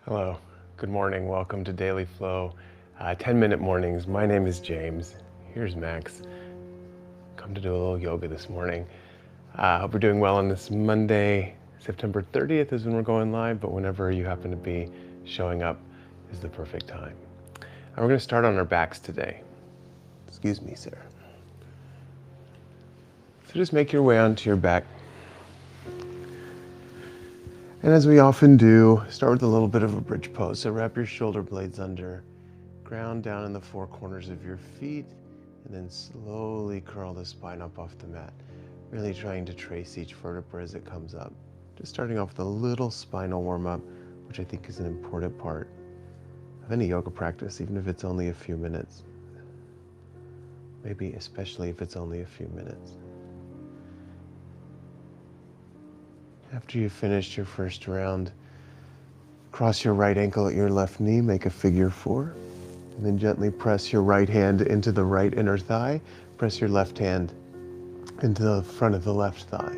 Hello, good morning, welcome to Daily Flow, 10-minute mornings. My name is James, here's Max. Come to do a little yoga this morning. Hope you're doing well on this Monday. September 30th is when we're going live, but whenever you happen to be showing up is the perfect time. And we're gonna start on our backs today. Excuse me, sir. So just make your way onto your back. And as we often do, start with a little bit of a bridge pose. So wrap your shoulder blades under, ground down in the four corners of your feet, and then slowly curl the spine up off the mat. Really trying to trace each vertebra as it comes up. Just starting off with a little spinal warm-up, which I think is an important part of any yoga practice, even if it's only a few minutes. Maybe especially if it's only a few minutes. After you've finished your first round, cross your right ankle at your left knee, make a figure four, and then gently press your right hand into the right inner thigh. Press your left hand into the front of the left thigh,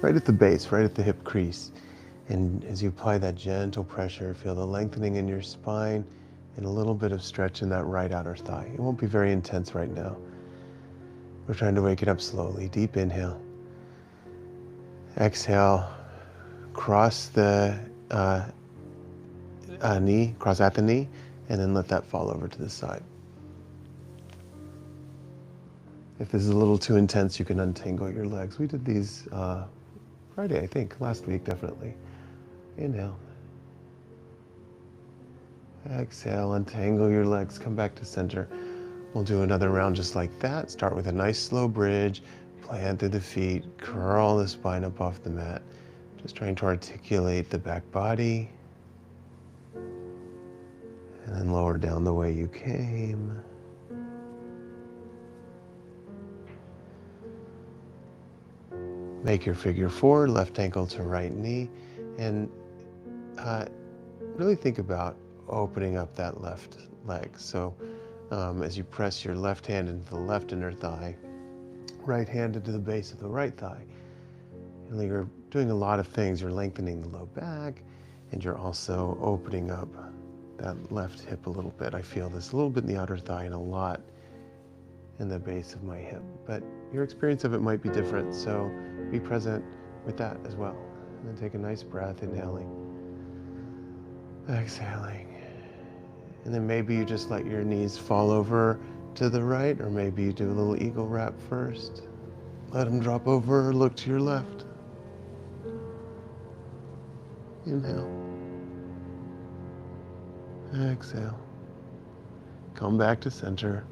right at the base, right at the hip crease. And as you apply that gentle pressure, feel the lengthening in your spine and a little bit of stretch in that right outer thigh. It won't be very intense right now. We're trying to wake it up slowly. Deep inhale. Exhale. Cross the knee, cross at the knee, and then let that fall over to the side. If this is a little too intense, you can untangle your legs. We did these Friday, I think, last week, definitely. Inhale. Exhale, untangle your legs, come back to center. We'll do another round just like that. Start with a nice slow bridge, plant through the feet, curl the spine up off the mat. Just trying to articulate the back body. And then lower down the way you came. Make your figure four, left ankle to right knee. And really think about opening up that left leg. So as you press your left hand into the left inner thigh, right hand into the base of the right thigh. And you're doing a lot of things. You're lengthening the low back, and you're also opening up that left hip a little bit. I feel this a little bit in the outer thigh and a lot in the base of my hip. But your experience of it might be different, so be present with that as well. And then take a nice breath, inhaling, exhaling. And then maybe you just let your knees fall over to the right, or maybe you do a little eagle wrap first. Let them drop over, look to your left. Inhale. Exhale. Come back to center.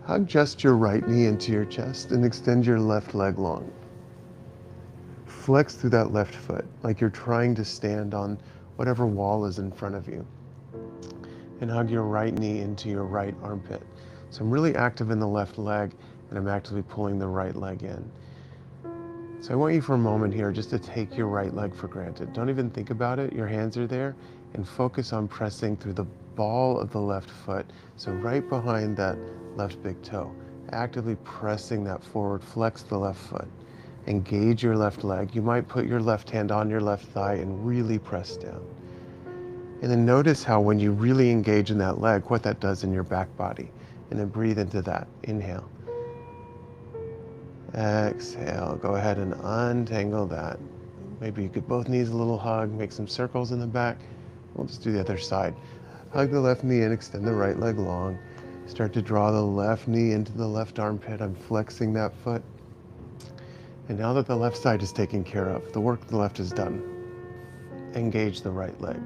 Hug just your right knee into your chest and extend your left leg long. Flex through that left foot like you're trying to stand on whatever wall is in front of you. And hug your right knee into your right armpit. So I'm really active in the left leg, and I'm actively pulling the right leg in. So I want you for a moment here just to take your right leg for granted. Don't even think about it. Your hands are there, and focus on pressing through the ball of the left foot. So right behind that left big toe, actively pressing that forward, flex the left foot. Engage your left leg. You might put your left hand on your left thigh and really press down. And then notice how when you really engage in that leg, what that does in your back body. And then breathe into that. Inhale. Exhale. Go ahead and untangle that. Maybe you give both knees a little hug, make some circles in the back. We'll just do the other side. Hug the left knee and extend the right leg long. Start to draw the left knee into the left armpit. I'm flexing that foot. And now that the left side is taken care of, the work of the left is done. Engage the right leg.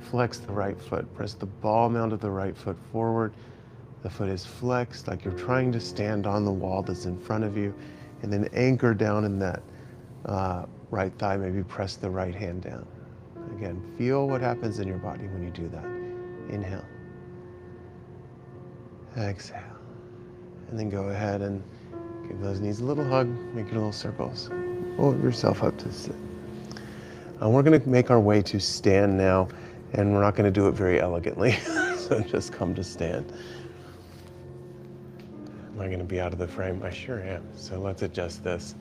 Flex the right foot. Press the ball mount of the right foot forward. The foot is flexed like you're trying to stand on the wall that's in front of you. And then anchor down in that right thigh. Maybe press the right hand down. Again, feel what happens in your body when you do that. Inhale. Exhale. And then go ahead and give those knees a little hug. Make your little circles. Pull yourself up to sit. We're going to make our way to stand now, and we're not going to do it very elegantly. So just come to stand. Am I going to be out of the frame? I sure am. So let's adjust this.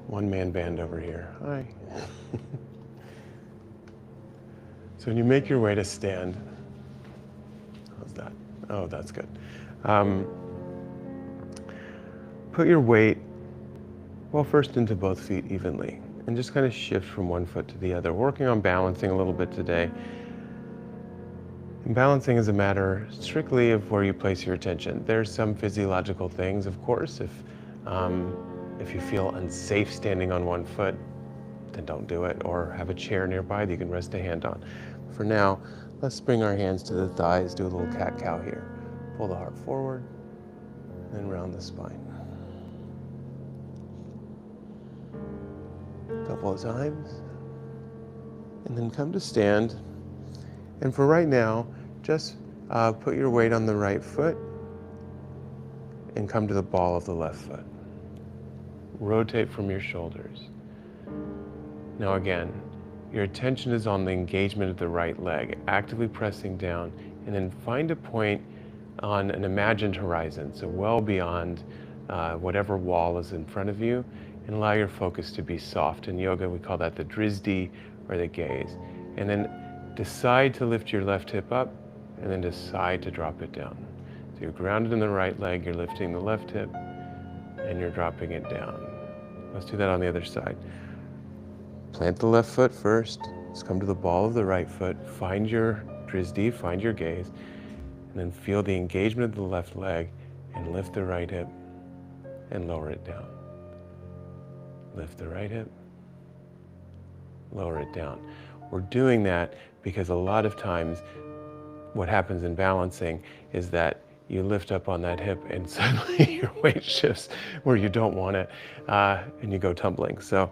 One-man band over here. Hi. So when you make your way to stand, how's that? Oh, that's good. Put your weight, well, first into both feet evenly, and just kind of shift from one foot to the other. Working on balancing a little bit today. And balancing is a matter strictly of where you place your attention. There's some physiological things, of course. If you feel unsafe standing on one foot, then don't do it, or have a chair nearby that you can rest a hand on. For now, let's bring our hands to the thighs, do a little cat-cow here. Pull the heart forward, and then round the spine. A couple of times. And then come to stand. And for right now, just put your weight on the right foot and come to the ball of the left foot. Rotate from your shoulders. Now again, your attention is on the engagement of the right leg, actively pressing down, and then find a point on an imagined horizon, so well beyond whatever wall is in front of you, and allow your focus to be soft. In yoga, we call that the drisdi, or the gaze. And then decide to lift your left hip up, and then decide to drop it down. So you're grounded in the right leg, you're lifting the left hip, and you're dropping it down. Let's do that on the other side. Plant the left foot first. Let's come to the ball of the right foot. Find your drisdi, find your gaze, and then feel the engagement of the left leg, and lift the right hip, and lower it down. Lift the right hip, lower it down. We're doing that because a lot of times what happens in balancing is that you lift up on that hip and suddenly your weight shifts where you don't want it, and you go tumbling. So,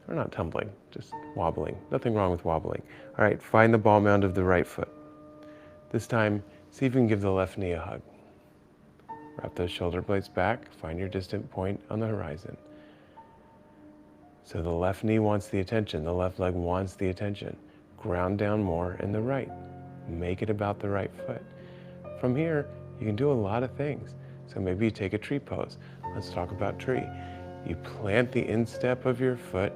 or not tumbling, just wobbling. Nothing wrong with wobbling. All right, find the ball mound of the right foot. This time, see if you can give the left knee a hug. Wrap those shoulder blades back, find your distant point on the horizon. So the left knee wants the attention, the left leg wants the attention. Ground down more in the right. Make it about the right foot. From here, you can do a lot of things. So maybe you take a tree pose. Let's talk about tree. You plant the instep of your foot,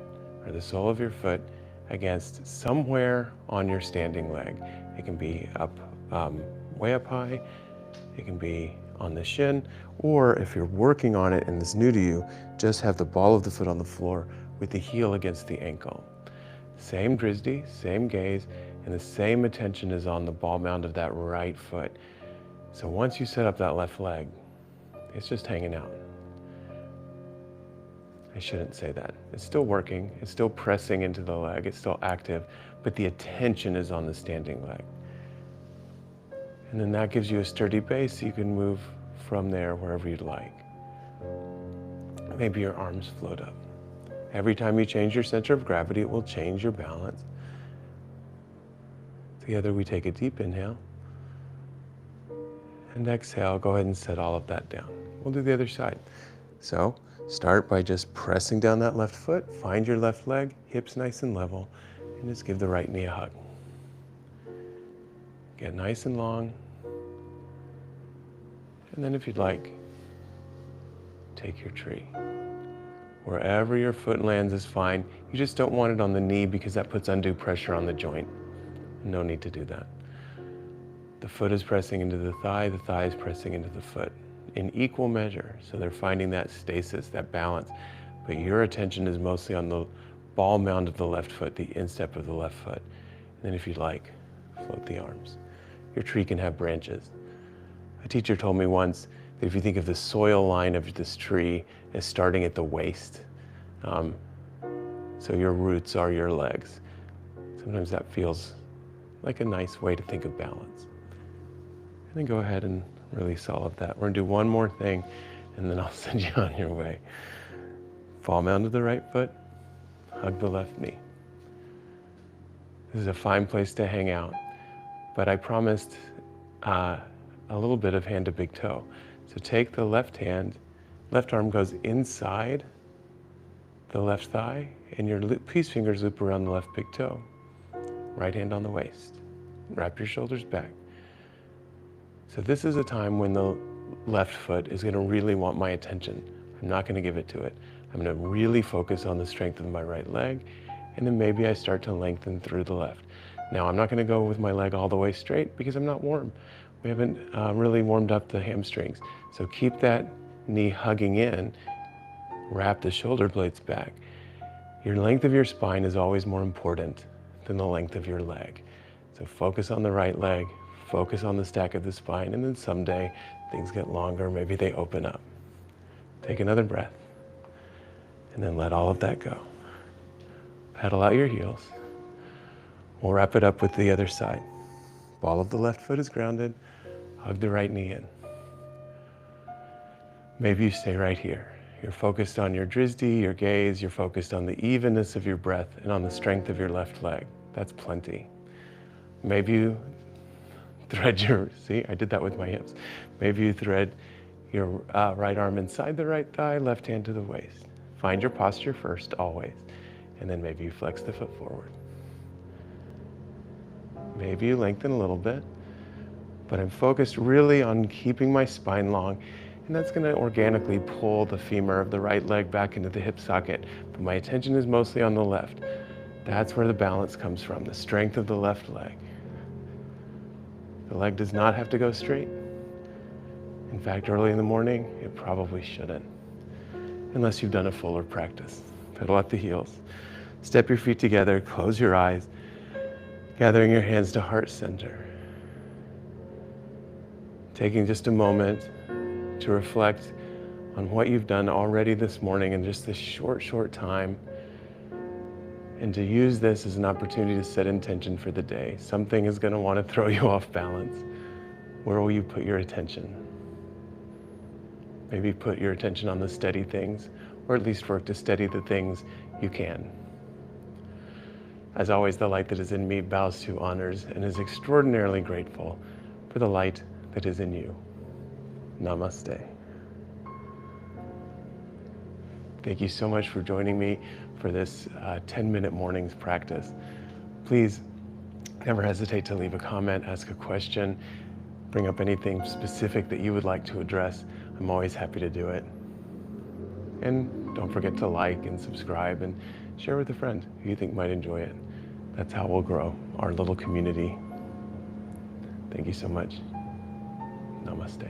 or the sole of your foot, against somewhere on your standing leg. It can be up, way up high. It can be on the shin, or if you're working on it and it's new to you, just have the ball of the foot on the floor with the heel against the ankle. Same drisdi, same gaze, and the same attention is on the ball mound of that right foot. So once you set up that left leg, it's just hanging out. I shouldn't say that. It's still working, it's still pressing into the leg, it's still active, but the attention is on the standing leg. And then that gives you a sturdy base, so you can move from there wherever you'd like. Maybe your arms float up. Every time you change your center of gravity, it will change your balance. Together we take a deep inhale. And exhale, go ahead and set all of that down. We'll do the other side. So start by just pressing down that left foot, find your left leg, hips nice and level, and just give the right knee a hug. Get nice and long. And then if you'd like, take your tree. Wherever your foot lands is fine. You just don't want it on the knee because that puts undue pressure on the joint. No need to do that. The foot is pressing into the thigh is pressing into the foot in equal measure. So they're finding that stasis, that balance. But your attention is mostly on the ball mound of the left foot, the instep of the left foot. And then if you'd like, float the arms. Your tree can have branches. A teacher told me once that if you think of the soil line of this tree as starting at the waist, so your roots are your legs. Sometimes that feels like a nice way to think of balance. And then go ahead and release all of that. We're gonna do one more thing, and then I'll send you on your way. Fall mound to the right foot, hug the left knee. This is a fine place to hang out, but I promised a little bit of hand to big toe. So take the left hand, left arm goes inside the left thigh, and your peace fingers loop around the left big toe. Right hand on the waist. Wrap your shoulders back. So this is a time when the left foot is going to really want my attention. I'm not going to give it to it. I'm going to really focus on the strength of my right leg, and then maybe I start to lengthen through the left. Now, I'm not going to go with my leg all the way straight because I'm not warm. We haven't really warmed up the hamstrings. So keep that knee hugging in, wrap the shoulder blades back. Your length of your spine is always more important than the length of your leg. So focus on the right leg, focus on the stack of the spine, and then someday things get longer, maybe they open up. Take another breath, and then let all of that go. Pedal out your heels. We'll wrap it up with the other side. Ball of the left foot is grounded. Hug the right knee in. Maybe you stay right here. You're focused on your drisdi, your gaze. You're focused on the evenness of your breath and on the strength of your left leg. That's plenty. Maybe you thread your, see, I did that with my hips. Maybe you thread your right arm inside the right thigh, left hand to the waist. Find your posture first, always. And then maybe you flex the foot forward. Maybe you lengthen a little bit, but I'm focused really on keeping my spine long, and that's going to organically pull the femur of the right leg back into the hip socket, but my attention is mostly on the left. That's where the balance comes from, the strength of the left leg. The leg does not have to go straight. In fact, early in the morning, it probably shouldn't, unless you've done a fuller practice. Pedal at the heels. Step your feet together, close your eyes, gathering your hands to heart center. Taking just a moment to reflect on what you've done already this morning in just this short time, and to use this as an opportunity to set intention for the day. Something is going to want to throw you off balance. Where will you put your attention? Maybe put your attention on the steady things, or at least work to steady the things you can. As always, the light that is in me bows to, honors, and is extraordinarily grateful for the light that is in you. Namaste. Thank you so much for joining me for this 10-minute mornings practice. Please never hesitate to leave a comment, ask a question, bring up anything specific that you would like to address. I'm always happy to do it. And don't forget to like and subscribe and share with a friend who you think might enjoy it. That's how we'll grow our little community. Thank you so much. Namaste.